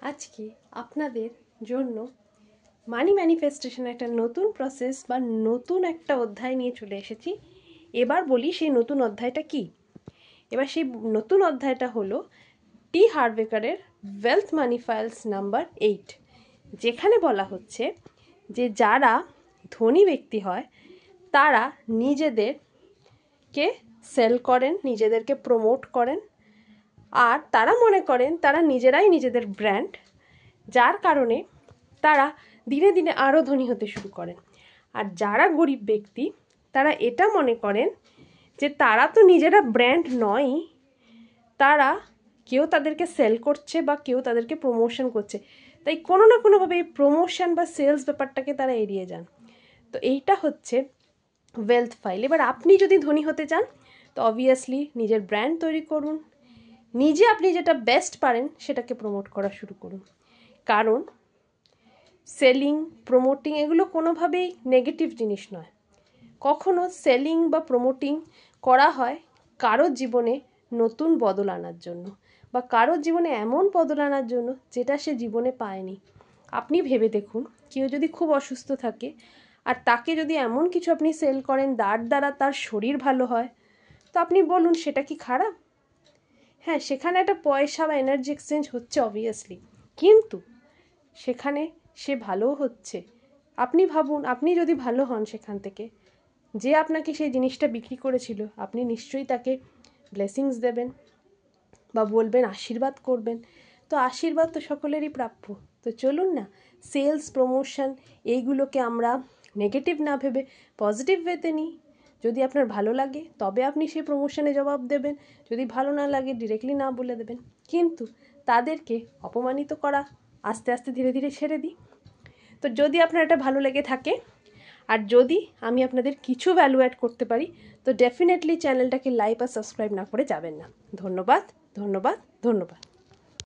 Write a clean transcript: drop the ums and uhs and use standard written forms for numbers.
আজকে আপনাদের জন্য মানি ম্যানিফেস্টেশন একটা নতুন প্রসেস বা নতুন একটা অধ্যায় নিয়ে চলে এসেছি। এবার বলি সেই নতুন অধ্যায়টা কি। এবার সেই নতুন অধ্যায়টা হলো টি হার্ভ একারের ওয়েলথ মানি ফাইলস নাম্বার 8, যেখানে বলা হচ্ছে যে যারা ধনী ব্যক্তি হয় তারা নিজেদেরকে সেল করেন, নিজেদেরকে প্রমোট করেন, আর তারা মনে করেন তারা নিজেরাই নিজেদের ব্র্যান্ড, যার কারণে তারা দিনে দিনে আরও ধনী হতে শুরু করেন। আর যারা গরিব ব্যক্তি তারা এটা মনে করেন যে তারা তো নিজেরা ব্র্যান্ড নয়, তারা কেউ তাদেরকে সেল করছে বা কেউ তাদেরকে প্রমোশন করছে, তাই কোনো না কোনোভাবে এই প্রমোশন বা সেলস ব্যাপারটাকে তারা এড়িয়ে যান। তো এইটা হচ্ছে ওয়েলথ ফাইল। এবার আপনি যদি ধনী হতে চান তো অবভিয়াসলি নিজের ব্র্যান্ড তৈরি করুন, নিজে আপনি যেটা বেস্ট পারেন সেটাকে প্রমোট করা শুরু করুন। কারণ সেলিং, প্রমোটিং এগুলো কোনোভাবেই নেগেটিভ জিনিস নয়। কখনো সেলিং বা প্রমোটিং করা হয় কারোর জীবনে নতুন বদল আনার জন্য বা কারোর জীবনে এমন বদল আনার জন্য যেটা সে জীবনে পায়নি। আপনি ভেবে দেখুন, কেউ যদি খুব অসুস্থ থাকে আর তাকে যদি এমন কিছু আপনি সেল করেন যার দ্বারা তার শরীর ভালো হয়, তো আপনি বলুন সেটা কি খারাপ? হ্যাঁ, সেখানে একটা পয়সা বা এনার্জি এক্সচেঞ্জ হচ্ছে অবভিয়াসলি, কিন্তু সেখানে সে ভালোও হচ্ছে। আপনি ভাবুন, আপনি যদি ভালো হন সেখান থেকে, যে আপনাকে সেই জিনিসটা বিক্রি করেছিল আপনি নিশ্চয়ই তাকে ব্লেসিংস দেবেন বা বলবেন, আশীর্বাদ করবেন। তো আশীর্বাদ তো সকলেরই প্রাপ্য। তো চলুন না সেলস, প্রমোশন এইগুলোকে আমরা নেগেটিভ না ভেবে পজিটিভ ওয়েতে নিই। যদি আপনার ভালো লাগে তবে আপনি সেই প্রমোশনে জবাব দেবেন, যদি ভালো না লাগে ডিরেক্টলি না বলে দেবেন। কিন্তু তাদেরকে অপমানিত করা আস্তে আস্তে ধীরে ধীরে ছেড়ে দিই। তো যদি আপনার এটা ভালো লেগে থাকে আর যদি আমি আপনাদের কিছু ভ্যালু অ্যাড করতে পারি তো ডেফিনেটলি চ্যানেলটাকে লাইক আর সাবস্ক্রাইব না করে যাবেন না। ধন্যবাদ, ধন্যবাদ, ধন্যবাদ।